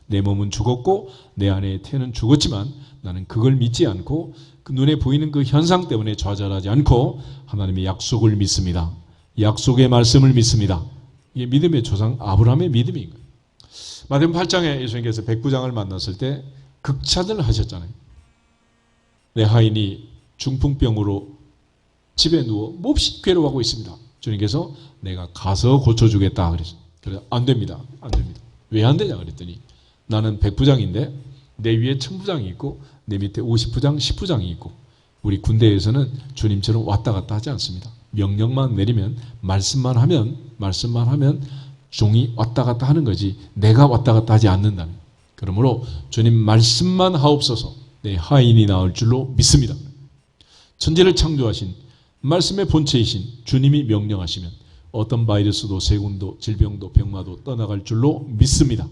내 몸은 죽었고 내 안의 태는 죽었지만 나는 그걸 믿지 않고 그 눈에 보이는 그 현상 때문에 좌절하지 않고 하나님의 약속을 믿습니다. 약속의 말씀을 믿습니다. 이게 믿음의 조상 아브라함의 믿음인 거예요. 마태복음 8장에 예수님께서 백부장을 만났을 때 극찬을 하셨잖아요. 내 하인이 중풍병으로 집에 누워 몹시 괴로워하고 있습니다. 주님께서 내가 가서 고쳐주겠다 그랬어요. 그래서 안 됩니다. 안 됩니다. 왜 안 되냐 그랬더니 나는 백부장인데 내 위에 천부장이 있고 내 밑에 50부장, 10부장이 있고 우리 군대에서는 주님처럼 왔다 갔다 하지 않습니다. 명령만 내리면 말씀만 하면 종이 왔다 갔다 하는 거지 내가 왔다 갔다 하지 않는다는. 그러므로 주님 말씀만 하옵소서 내 하인이 나을 줄로 믿습니다. 천지를 창조하신 말씀의 본체이신 주님이 명령하시면 어떤 바이러스도 세균도 질병도 병마도 떠나갈 줄로 믿습니다.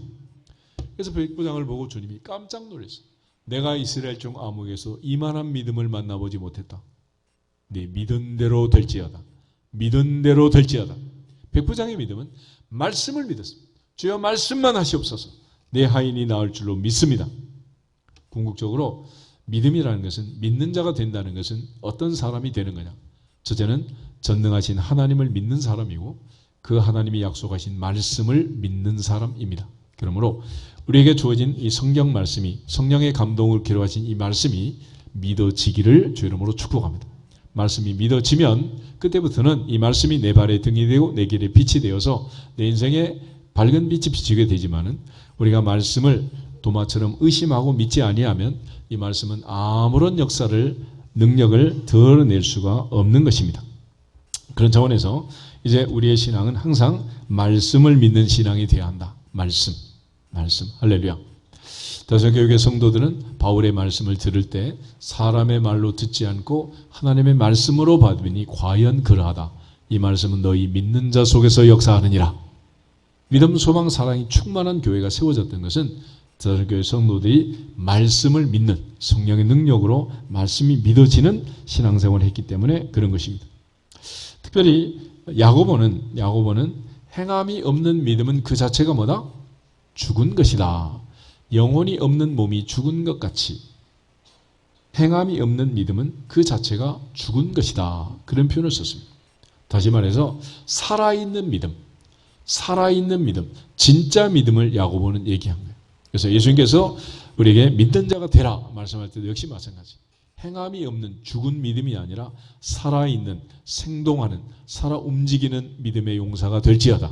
그래서 백부장을 보고 주님이 깜짝 놀랐어요. 내가 이스라엘 종 아목에서 이만한 믿음을 만나보지 못했다. 네 믿은 대로 될지어다. 믿은 대로 될지어다. 백부장의 믿음은 말씀을 믿었습니다. 주여 말씀만 하시옵소서. 내 하인이 나을 줄로 믿습니다. 궁극적으로 믿음이라는 것은 믿는 자가 된다는 것은 어떤 사람이 되는 거냐. 첫째는 전능하신 하나님을 믿는 사람이고 그 하나님이 약속하신 말씀을 믿는 사람입니다. 그러므로 우리에게 주어진 이 성경 말씀이 성령의 감동을 기록하신 이 말씀이 믿어지기를 주 이름으로 축복합니다. 말씀이 믿어지면 그때부터는 이 말씀이 내 발의 등이 되고 내 길에 빛이 되어서 내 인생에 밝은 빛이 비치게 되지만은 우리가 말씀을 도마처럼 의심하고 믿지 아니하면 이 말씀은 아무런 역사를 능력을 드러낼 수가 없는 것입니다. 그런 차원에서 이제 우리의 신앙은 항상 말씀을 믿는 신앙이 되어야 한다. 말씀 할렐루야. 다성교육의 성도들은 바울의 말씀을 들을 때 사람의 말로 듣지 않고 하나님의 말씀으로 받으니 과연 그러하다. 이 말씀은 너희 믿는 자 속에서 역사하느니라. 믿음, 소망, 사랑이 충만한 교회가 세워졌던 것은 다성교회 성도들이 말씀을 믿는 성령의 능력으로 말씀이 믿어지는 신앙생활을 했기 때문에 그런 것입니다. 특별히 야고보는 행함이 없는 믿음은 그 자체가 뭐다? 죽은 것이다. 영혼이 없는 몸이 죽은 것 같이 행함이 없는 믿음은 그 자체가 죽은 것이다. 그런 표현을 썼습니다. 다시 말해서 살아있는 믿음, 진짜 믿음을 야고보는 얘기한 거예요. 그래서 예수님께서 우리에게 믿는 자가 되라 말씀할 때도 역시 마찬가지. 행함이 없는 죽은 믿음이 아니라 살아있는, 생동하는, 살아 움직이는 믿음의 용사가 될지어다.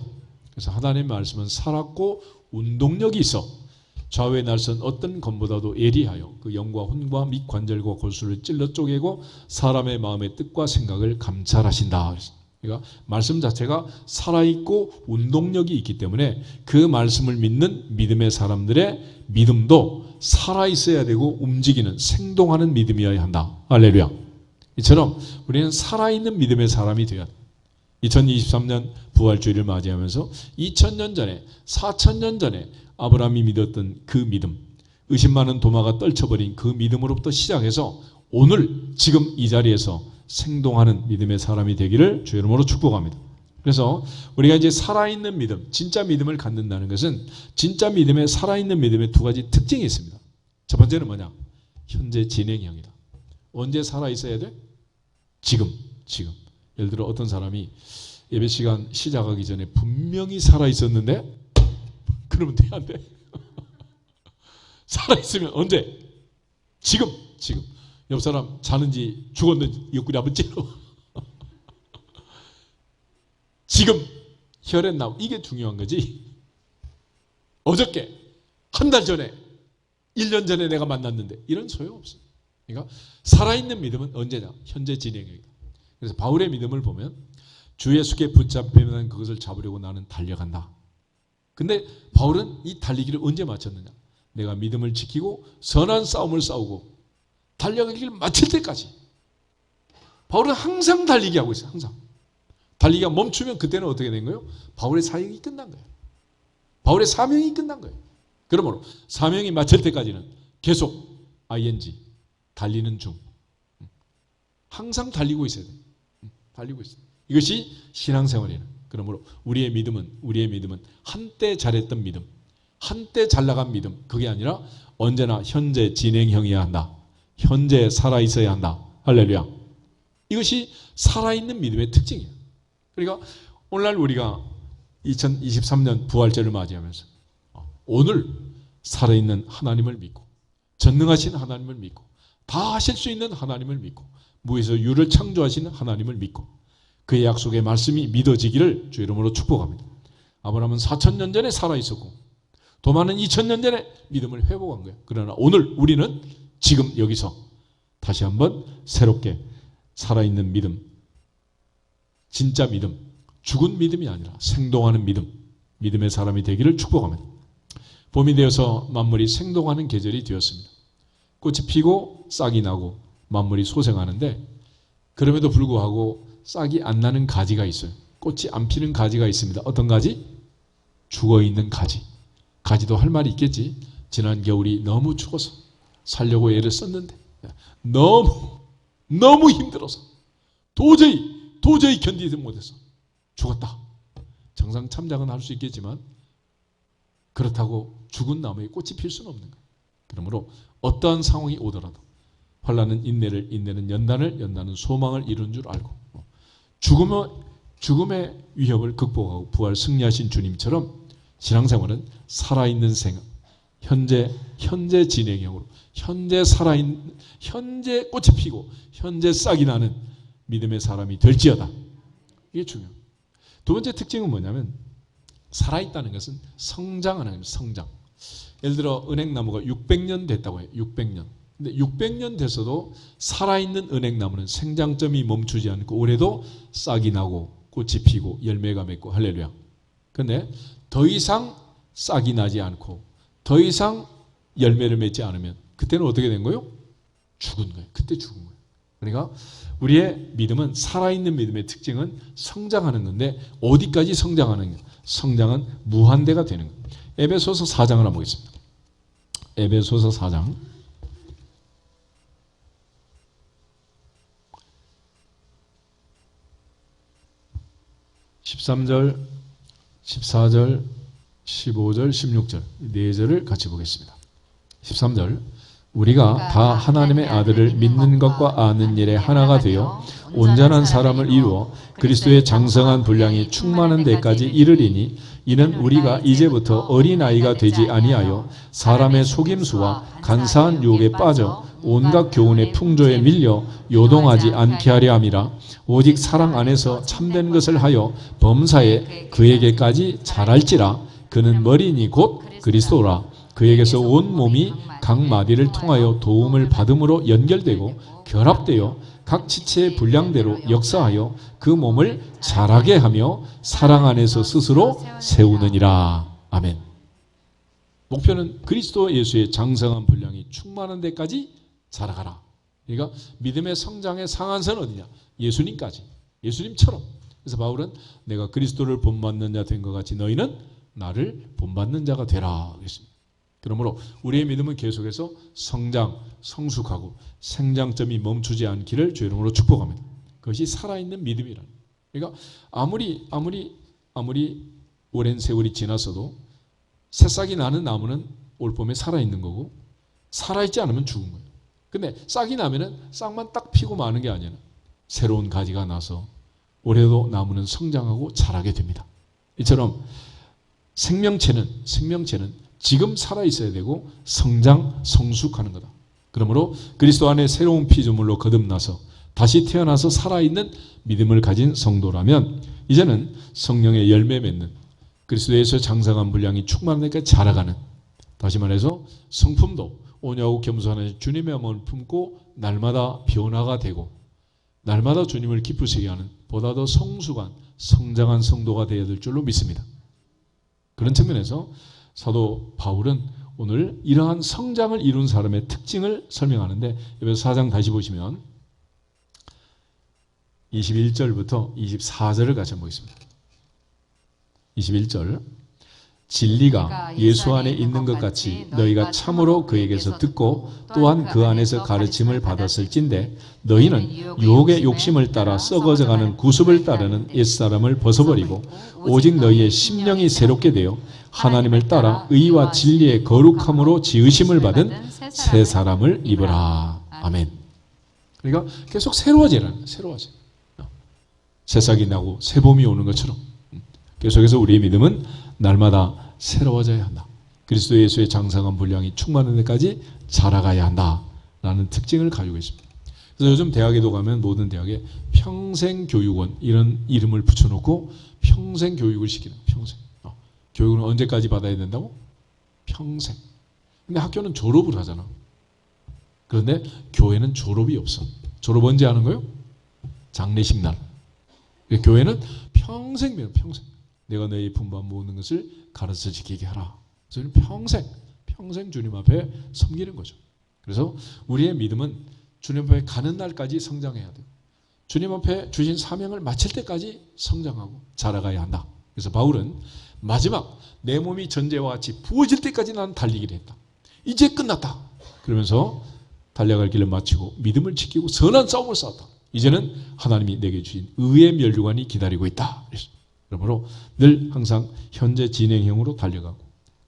그래서 하나님의 말씀은 살았고 운동력이 있어 좌우의 날선 어떤 검보다도 예리하여 그 영과 혼과 및 관절과 골수를 찔러 쪼개고 사람의 마음의 뜻과 생각을 감찰하신다. 그러니까 말씀 자체가 살아있고 운동력이 있기 때문에 그 말씀을 믿는 믿음의 사람들의 믿음도 살아있어야 되고 움직이는 생동하는 믿음이어야 한다. 할렐루야. 이처럼 우리는 살아있는 믿음의 사람이 되어야 돼. 2023년 부활주의를 맞이하면서 2000년 전에 4000년 전에 아브라함이 믿었던 그 믿음, 의심 많은 도마가 떨쳐버린 그 믿음으로부터 시작해서 오늘 지금 이 자리에서 생동하는 믿음의 사람이 되기를 주의 이름으로 축복합니다. 그래서 우리가 이제 살아있는 믿음, 진짜 믿음을 갖는다는 것은 진짜 믿음의 살아있는 믿음의 두 가지 특징이 있습니다. 첫 번째는 뭐냐? 현재 진행형이다. 언제 살아있어야 돼? 지금. 예를 들어 어떤 사람이 예배 시간 시작하기 전에 분명히 살아있었는데 그러면 돼? 안 돼? 살아있으면 언제? 지금. 옆 사람 자는지 죽었는지 옆구리 한번 찔러. 지금 혈액 나오. 이게 중요한 거지. 어저께, 한 달 전에, 1년 전에 내가 만났는데 이런 소용없어. 그러니까 살아있는 믿음은 언제냐? 현재 진행형이다. 그래서 바울의 믿음을 보면 주 예수께 붙잡히면 그것을 잡으려고 나는 달려간다. 근데 바울은 이 달리기를 언제 마쳤느냐? 내가 믿음을 지키고 선한 싸움을 싸우고 달려가기를 마칠 때까지. 바울은 항상 달리기 하고 있어요. 항상. 달리기가 멈추면 그때는 어떻게 된 거예요? 바울의 사역이 끝난 거예요. 바울의 사명이 끝난 거예요. 그러므로 사명이 마칠 때까지는 계속 ing, 달리는 중. 항상 달리고 있어야 돼요. 달리고 있어요. 이것이 신앙생활이에요. 그러므로 우리의 믿음은 한때 잘했던 믿음, 한때 잘 나간 믿음, 그게 아니라 언제나 현재 진행형이어야 한다. 현재 살아있어야 한다. 할렐루야. 이것이 살아있는 믿음의 특징이에요. 그러니까 오늘날 우리가 2023년 부활절을 맞이하면서 오늘 살아있는 하나님을 믿고 전능하신 하나님을 믿고 다 하실 수 있는 하나님을 믿고 무에서 유를 창조하시는 하나님을 믿고 그의 약속의 말씀이 믿어지기를 주 이름으로 축복합니다. 아브라함은 4,000년 전에 살아있었고 도마는 2,000년 전에 믿음을 회복한 거예요. 그러나 오늘 우리는 지금 여기서 다시 한번 새롭게 살아있는 믿음, 진짜 믿음, 죽은 믿음이 아니라 생동하는 믿음, 믿음의 사람이 되기를 축복합니다. 봄이 되어서 만물이 생동하는 계절이 되었습니다. 꽃이 피고 싹이 나고 만물이 소생하는데 그럼에도 불구하고 싹이 안 나는 가지가 있어요. 꽃이 안 피는 가지가 있습니다. 어떤 가지? 죽어있는 가지. 가지도 할 말이 있겠지. 지난 겨울이 너무 추워서 살려고 애를 썼는데 너무 힘들어서 도저히 견디지 못해서 죽었다. 정상 참작은 할 수 있겠지만 그렇다고 죽은 나무에 꽃이 필 수는 없는 거예요. 그러므로 어떠한 상황이 오더라도 환난은 인내는 연단은 소망을 이루는 줄 알고 죽음의 위협을 극복하고 부활 승리하신 주님처럼 신앙생활은 살아있는 생각, 현재 진행형으로 현재 꽃이 피고 현재 싹이 나는 믿음의 사람이 될지어다. 이게 중요해요. 두 번째 특징은 뭐냐면 살아있다는 것은 성장하는 겁니다. 성장. 예를 들어 은행나무가 600년 됐다고 해요. 600년. 근데 600년 됐어도 살아있는 은행나무는 생장점이 멈추지 않고 올해도 싹이 나고 꽃이 피고 열매가 맺고 할렐루야. 그런데 더 이상 싹이 나지 않고 더 이상 열매를 맺지 않으면 그때는 어떻게 된 거예요? 죽은 거예요. 그때 죽은 거예요. 그러니까 우리의 믿음은 살아있는 믿음의 특징은 성장하는 건데 어디까지 성장하는 거예요? 성장은 무한대가 되는 거예요. 에베소서 4장을 한번 보겠습니다. 에베소서 4장 13절, 14절, 15절, 16절 네 절을 같이 보겠습니다. 13절 우리가 다 하나님의 아들을 믿는 것과 아는 일에 하나가 되어 온전한 사람을 이루어 그리스도의 장성한 분량이 충만한 데까지 이르리니 이는 우리가 이제부터 어린아이가 되지 아니하여 사람의 속임수와 간사한 유혹에 빠져 온갖 교훈의 풍조에 밀려 요동하지 않게 하려 함이라. 오직 사랑 안에서 참된 것을 하여 범사에 그에게까지 자랄지라. 그는 머리니 곧 그리스도라. 그에게서 온 몸이 각 마디를 통하여 도움을 받음으로 연결되고 결합되어 각 지체의 분량대로 역사하여 그 몸을 자라게 하며 사랑 안에서 스스로 세우느니라. 아멘. 목표는 그리스도 예수의 장성한 분량이 충만한 데까지 자라가라. 그러니까 믿음의 성장의 상한선은 어디냐? 예수님까지. 예수님처럼. 그래서 바울은 내가 그리스도를 본받는 자 된 것 같이 너희는 나를 본받는 자가 되라 그랬습니다. 그러므로 우리의 믿음은 계속해서 성장, 성숙하고 생장점이 멈추지 않기를 주 이름으로 축복합니다. 그것이 살아있는 믿음이라는. 그러니까 아무리 오랜 세월이 지났어도 새싹이 나는 나무는 올 봄에 살아있는 거고 살아있지 않으면 죽은 거예요. 근데 싹이 나면은 싹만 딱 피고 마는 게 아니라 새로운 가지가 나서 올해도 나무는 성장하고 자라게 됩니다. 이처럼 생명체는 지금 살아있어야 되고 성장, 성숙하는 거다. 그러므로 그리스도 안에 새로운 피조물로 거듭나서 다시 태어나서 살아있는 믿음을 가진 성도라면 이제는 성령의 열매 맺는 그리스도에서 장성한 분량이 충만한 데까지 자라가는, 다시 말해서 성품도 온유하고 겸손한 주님의 마음을 품고 날마다 변화가 되고 날마다 주님을 기쁘시게 하는 보다 더 성숙한 성장한 성도가 되어야 될 줄로 믿습니다. 그런 측면에서 사도 바울은 오늘 이러한 성장을 이룬 사람의 특징을 설명하는데 에베소 4장 다시 보시면 21절부터 24절을 같이 한번 보겠습니다. 21절 진리가 예수 안에 있는 것 같이 너희가 참으로 그에게서 듣고 또한 그 안에서 가르침을 받았을진데 너희는 유혹의 욕심을 따라 썩어져가는 구습을 따르는 옛사람을 벗어버리고 오직 너희의 심령이 새롭게 되어 하나님을 따라 의와 진리의 거룩함으로 지으심을 받은 새 사람을 입으라. 아멘. 그러니까 계속 새로워지라는, 새로워져. 새싹이 나고 새봄이 오는 것처럼 계속해서 우리의 믿음은 날마다 새로워져야 한다. 그리스도 예수의 장성한 분량이 충만한 데까지 자라가야 한다. 라는 특징을 가지고 있습니다. 그래서 요즘 대학에도 가면 모든 대학에 평생교육원 이런 이름을 붙여놓고 평생 교육을 시키는 평생. 교육은 언제까지 받아야 된다고? 평생. 근데 학교는 졸업을 하잖아. 그런데 교회는 졸업이 없어. 졸업 언제 하는 거예요? 장례식 날. 교회는 평생 배워, 평생. 내가 너희 분반 모든 것을 가르쳐 지키게 하라. 그래서 평생 주님 앞에 섬기는 거죠. 그래서 우리의 믿음은 주님 앞에 가는 날까지 성장해야 돼요. 주님 앞에 주신 사명을 마칠 때까지 성장하고 자라가야 한다. 그래서 바울은 마지막 내 몸이 전제와 같이 부어질 때까지 나는 달리기를 했다. 이제 끝났다. 그러면서 달려갈 길을 마치고 믿음을 지키고 선한 싸움을 싸웠다. 이제는 하나님이 내게 주신 의의 면류관이 기다리고 있다. 그러므로 늘 항상 현재 진행형으로 달려가고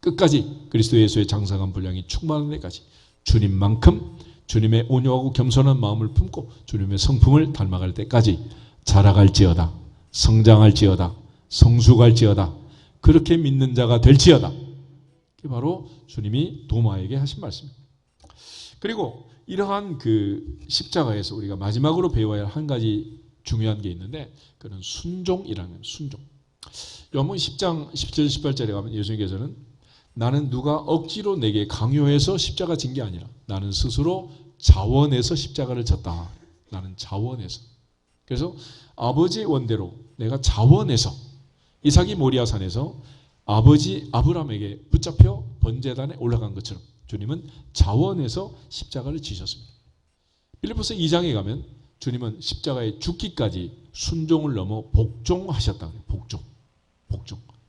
끝까지 그리스도 예수의 장성한 분량이 충만한 데까지 주님만큼 주님의 온유하고 겸손한 마음을 품고 주님의 성품을 닮아갈 때까지 자라갈지어다. 성장할지어다. 성숙할지어다. 그렇게 믿는 자가 될지어다. 그게 바로 주님이 도마에게 하신 말씀입니다. 그리고 이러한 그 십자가에서 우리가 마지막으로 배워야 할 한 가지 중요한 게 있는데 그는 순종이라는 거예요. 순종. 요한복음 10장 17, 18절에 가면 예수님께서는 나는 누가 억지로 내게 강요해서 십자가 진 게 아니라 나는 스스로 자원해서 십자가를 졌다. 나는 자원해서. 그래서 아버지 원대로 내가 자원해서 이삭이 모리아산에서 아버지 아브라함에게 붙잡혀 번제단에 올라간 것처럼 주님은 자원해서 십자가를 지셨습니다. 빌립보서 2장에 가면 주님은 십자가에 죽기까지 순종을 넘어 복종하셨다. 복종.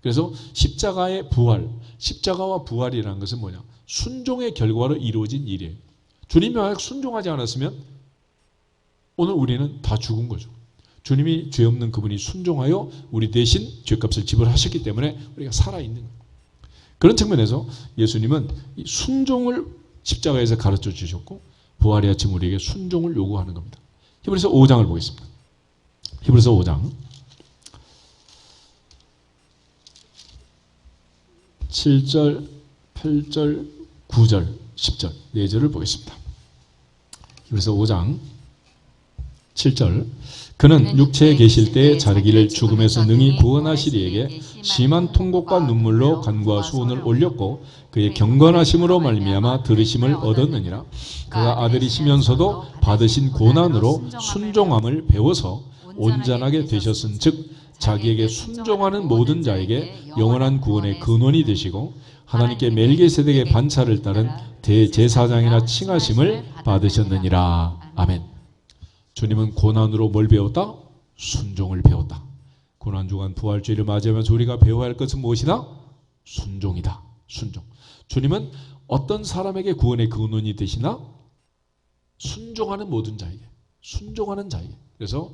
그래서 십자가의 부활, 십자가와 부활이라는 것은 뭐냐? 순종의 결과로 이루어진 일이에요. 주님이 만약 순종하지 않았으면 오늘 우리는 다 죽은 거죠. 주님이 죄 없는 그분이 순종하여 우리 대신 죄값을 지불하셨기 때문에 우리가 살아있는 거예요. 그런 측면에서 예수님은 이 순종을 십자가에서 가르쳐 주셨고 부활의 아침 우리에게 순종을 요구하는 겁니다. 히브리서 5장을 보겠습니다. 히브리서 5장 7절, 8절, 9절, 10절 4절을 보겠습니다. 히브리서 5장 7절 그는 육체에 계실 때 자르기를 죽음에서 능히 구원하시리에게 심한 통곡과 눈물로 간과 수온을 올렸고 그의 경건하심으로 말미암아 들으심을 얻었느니라. 그가 아들이시면서도 받으신 고난으로 순종함을 배워서 온전하게 되셨은즉 자기에게 순종하는 모든 자에게 영원한 구원의 근원이 되시고 하나님께 멜기세덱의 반차를 따른 대제사장이나 칭하심을 받으셨느니라. 아멘. 주님은 고난으로 뭘 배웠다? 순종을 배웠다. 고난주간 부활주의를 맞이하면서 우리가 배워야 할 것은 무엇이다? 순종이다. 순종. 주님은 어떤 사람에게 구원의 근원이 되시나? 순종하는 모든 자에게. 순종하는 자에게. 그래서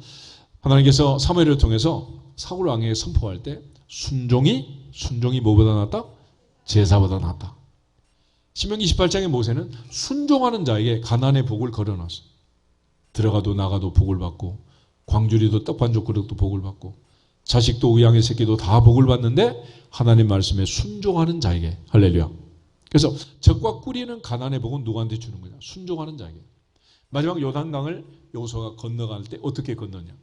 하나님께서 사무엘을 통해서 사울 왕에게 선포할 때 순종이 뭐보다 낫다? 제사보다 낫다. 신명기 18장의 모세는 순종하는 자에게 가나안의 복을 걸어놨어. 들어가도 나가도 복을 받고 광주리도 떡반죽 그릇도 복을 받고 자식도 의양의 새끼도 다 복을 받는데 하나님 말씀에 순종하는 자에게. 할렐루야. 그래서 적과 꾸리는 가나안의 복은 누구한테 주는 거냐? 순종하는 자에게. 마지막 요단강을 여호수아가 건너갈 때 어떻게 건너냐?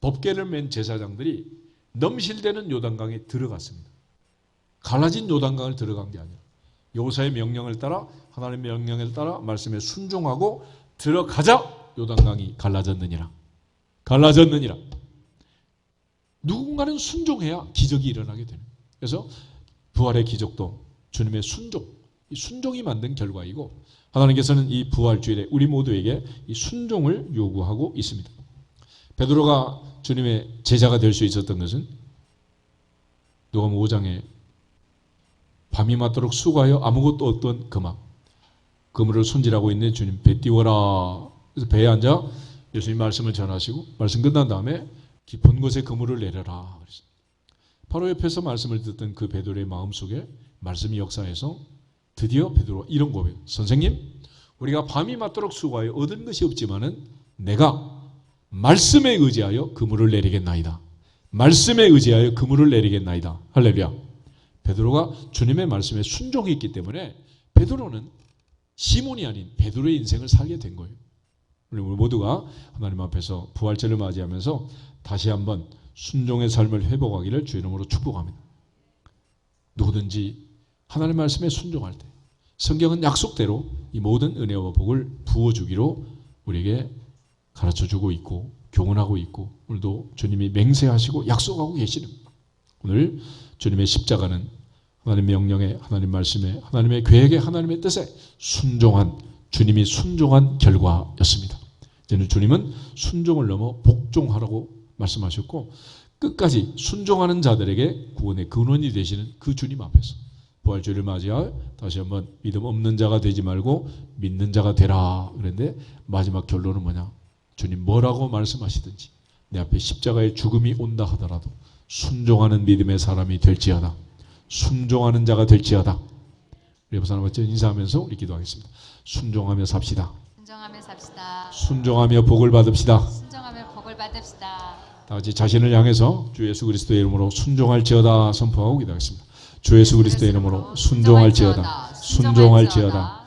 법궤를 맨 제사장들이 넘실대는 요단강에 들어갔습니다. 갈라진 요단강을 들어간 게 아니라 여호수아의 명령을 따라 하나님의 명령을 따라 말씀에 순종하고 들어가자 요단강이 갈라졌느니라. 누군가는 순종해야 기적이 일어나게 되는 거예요. 그래서 부활의 기적도 주님의 순종이 만든 결과이고 하나님께서는 이 부활주일에 우리 모두에게 이 순종을 요구하고 있습니다. 베드로가 주님의 제자가 될 수 있었던 것은 누가복음 5장에 밤이 맞도록 수고하여 아무것도 없던 그물을 손질하고 있는 주님 배 띄워라. 그래서 배에 앉아 예수님 말씀을 전하시고 말씀 끝난 다음에 깊은 곳에 그물을 내려라. 바로 옆에서 말씀을 듣던 그 베드로의 마음속에 말씀이 역사해서 드디어 베드로가 이런 고백. 선생님, 우리가 밤이 맞도록 수고하여 얻은 것이 없지만은 내가 말씀에 의지하여 그물을 내리겠나이다. 말씀에 의지하여 그물을 내리겠나이다. 할렐루야. 베드로가 주님의 말씀에 순종했기 때문에 베드로는 시몬이 아닌 베드로의 인생을 살게 된 거예요. 우리 모두가 하나님 앞에서 부활절을 맞이하면서 다시 한번 순종의 삶을 회복하기를 주 이름으로 축복합니다. 누구든지 하나님 말씀에 순종할 때 성경은 약속대로 이 모든 은혜와 복을 부어주기로 우리에게 가르쳐주고 있고 교훈하고 있고 오늘도 주님이 맹세하시고 약속하고 계시는 오늘 주님의 십자가는 하나님의 명령에 하나님 말씀에 하나님의 계획에 하나님의 뜻에 순종한 주님이 순종한 결과였습니다. 이제는 주님은 순종을 넘어 복종하라고 말씀하셨고 끝까지 순종하는 자들에게 구원의 근원이 되시는 그 주님 앞에서 부활주의를 맞이할 다시 한번 믿음 없는 자가 되지 말고 믿는 자가 되라 그랬는데 마지막 결론은 뭐냐? 주님 뭐라고 말씀하시든지 내 앞에 십자가의 죽음이 온다 하더라도 순종하는 믿음의 사람이 될지어다. 순종하는 자가 될지어다. 우리 옆에 사람 같이 인사하면서 우리 기도하겠습니다. 순종하며 삽시다. 순종하며 삽시다. 순종하며 복을 받읍시다. 순종하며 복을 받읍시다. 다 같이 자신을 향해서 주 예수 그리스도의 이름으로 순종할지어다 선포하고 기도하겠습니다. 주 예수 그리스도의 이름으로 순종할지어다. 순종할지어다.